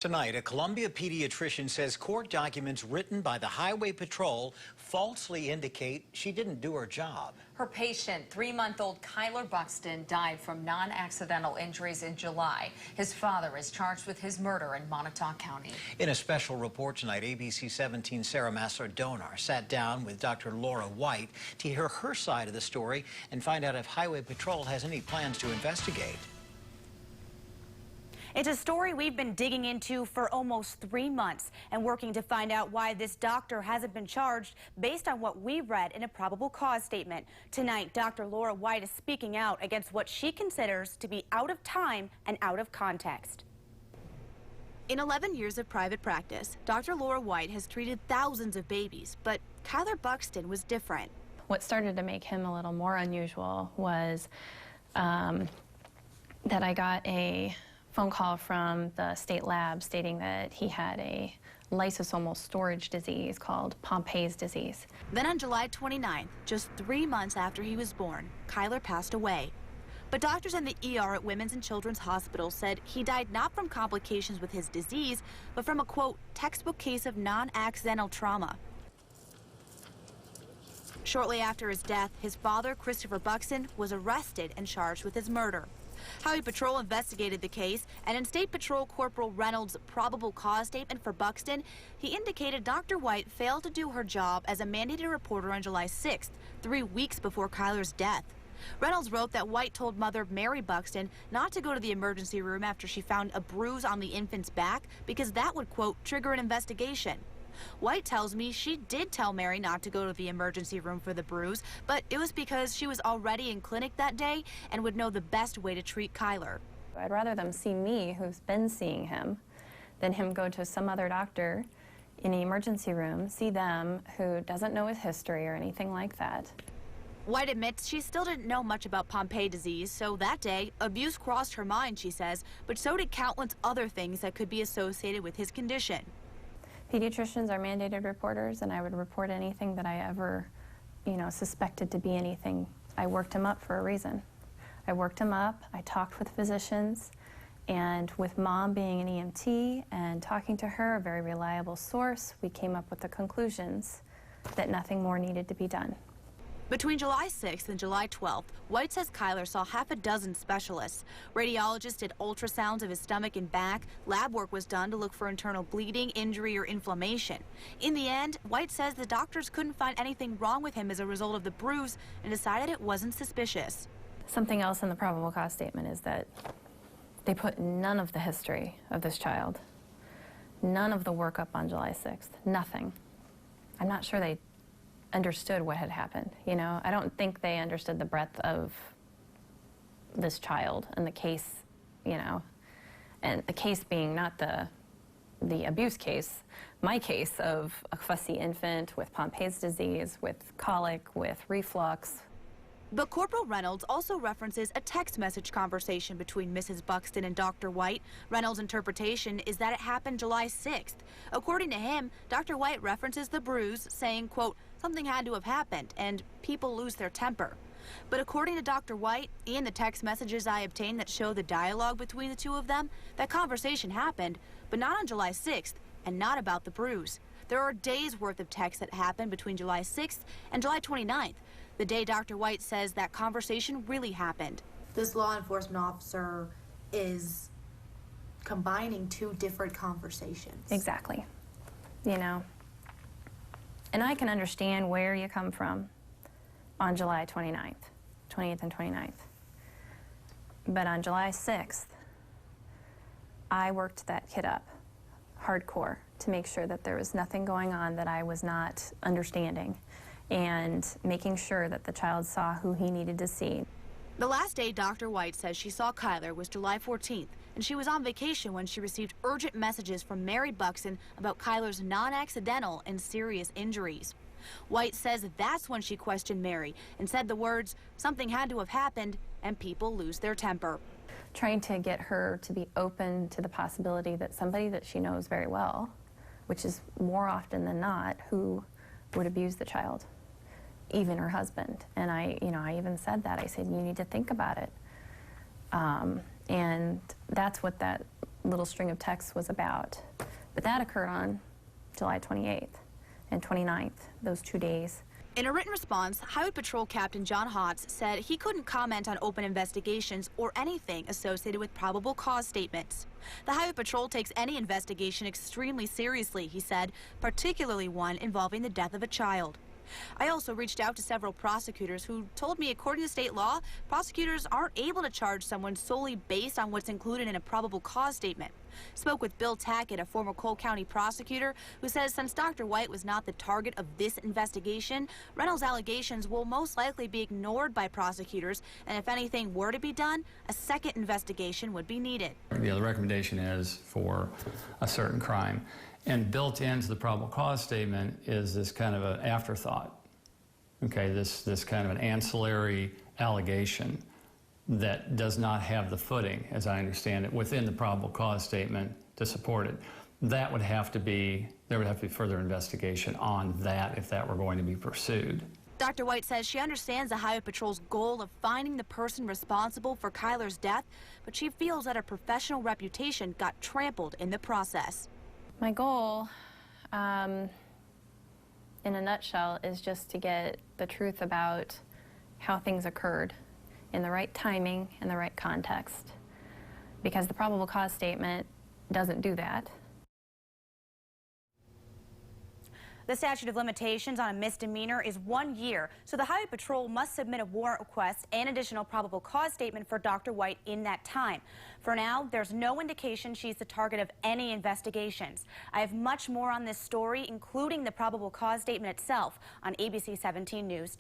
Tonight, a Columbia pediatrician says court documents written by the Highway Patrol falsely indicate she didn't do her job. Her patient, 3-month-old Kyler Buxton, died from non-accidental injuries in July. His father is charged with his murder in Montauk County. In a special report tonight, ABC 17's Sarah Massar-Donar sat down with Dr. Laura White to hear her side of the story and find out if Highway Patrol has any plans to investigate. It's a story we've been digging into for almost 3 months and working to find out why this doctor hasn't been charged based on what we read in a probable cause statement. Tonight, Dr. Laura White is speaking out against what she considers to be out of time and out of context. In 11 years of private practice, Dr. Laura White has treated thousands of babies, but Kyler Buxton was different. What started to make him a little more unusual was that I got a phone call from the state lab stating that he had a lysosomal storage disease called Pompei's disease. Then on July 29th, just 3 months after he was born, Kyler passed away. But doctors in the ER at Women's and Children's Hospital said he died not from complications with his disease, but from a, quote, textbook case of non-accidental trauma. Shortly after his death, his father, Christopher Buxton, was arrested and charged with his murder. Highway Patrol investigated the case, and in State Patrol Corporal Reynolds' probable cause statement for Buxton, he indicated Dr. White failed to do her job as a mandated reporter on July 6th, 3 weeks before Kyler's death. Reynolds wrote that White told mother Mary Buxton not to go to the emergency room after she found a bruise on the infant's back because that would, quote, trigger an investigation. White tells me she did tell Mary not to go to the emergency room for the bruise, but it was because she was already in clinic that day and would know the best way to treat Kyler. I'd rather them see me, who's been seeing him, than him go to some other doctor in the emergency room, see them, who doesn't know his history or anything like that. White admits she still didn't know much about Pompe disease, so that day, abuse crossed her mind, she says, but so did countless other things that could be associated with his condition. Pediatricians are mandated reporters, and I would report anything that I ever, suspected to be anything. I worked him up for a reason. I worked him up, I talked with physicians, and with Mom being an EMT and talking to her, a very reliable source, we came up with the conclusions that nothing more needed to be done. Between July 6th and July 12th, White says Kyler saw half a dozen specialists. Radiologists did ultrasounds of his stomach and back. Lab work was done to look for internal bleeding, injury, or inflammation. In the end, White says the doctors couldn't find anything wrong with him as a result of the bruise and decided it wasn't suspicious. Something else in the probable cause statement is that they put none of the history of this child, none of the workup on July 6th, nothing. I'm not sure they understood what had happened. I don't think they understood the breadth of this child and the case, and the case being not the abuse case, my case of a fussy infant with Pompei's disease, with colic, with reflux. But Corporal Reynolds also references a text message conversation between Mrs. Buxton and Dr. White. Reynolds' interpretation is that it happened July 6th. According to him, Dr. White references the bruise, saying, quote, something had to have happened, and people lose their temper. But according to Dr. White, and the text messages I obtained that show the dialogue between the two of them, that conversation happened, but not on July 6th, and not about the bruise. There are days' worth of text that happened between July 6th and July 29th. The day Dr. White says that conversation really happened. This law enforcement officer is combining two different conversations. Exactly. And I can understand where you come from on July 20th and 29th. But on July 6th, I worked that kid up hardcore to make sure that there was nothing going on that I was not understanding, and making sure that the child saw who he needed to see. The last day Dr. White says she saw Kyler was July 14th, and she was on vacation when she received urgent messages from Mary Buxton about Kyler's non-accidental and serious injuries. White says that's when she questioned Mary and said the words, something had to have happened, and people lose their temper. Trying to get her to be open to the possibility that somebody that she knows very well, which is more often than not who would abuse the child, even her husband. And I even said that. I said, you need to think about it. And that's what that little string of texts was about. But that occurred on July 28th and 29th, those 2 days. In a written response, Highway Patrol Captain John Hotz said he couldn't comment on open investigations or anything associated with probable cause statements. The Highway Patrol takes any investigation extremely seriously, he said, particularly one involving the death of a child. I also reached out to several prosecutors who told me, according to state law, prosecutors aren't able to charge someone solely based on what's included in a probable cause statement. Spoke with Bill Tackett, a former Cole County prosecutor, who says since Dr. White was not the target of this investigation, Reynolds' allegations will most likely be ignored by prosecutors, and if anything were to be done, a second investigation would be needed. The recommendation is for a certain crime. And built into the probable cause statement is this kind of an afterthought, okay, this kind of an ancillary allegation that does not have the footing, as I understand it, within the probable cause statement to support it. That would have to be, there would have to be further investigation on that if that were going to be pursued. Dr. White says she understands the Highway Patrol's goal of finding the person responsible for Kyler's death, but she feels that her professional reputation got trampled in the process. My goal, in a nutshell, is just to get the truth about how things occurred in the right timing and the right context, because the probable cause statement doesn't do that. The statute of limitations on a misdemeanor is 1 year, so the Highway Patrol must submit a warrant request and additional probable cause statement for Dr. White in that time. For now, there's no indication she's the target of any investigations. I have much more on this story, including the probable cause statement itself, on ABC 17 News.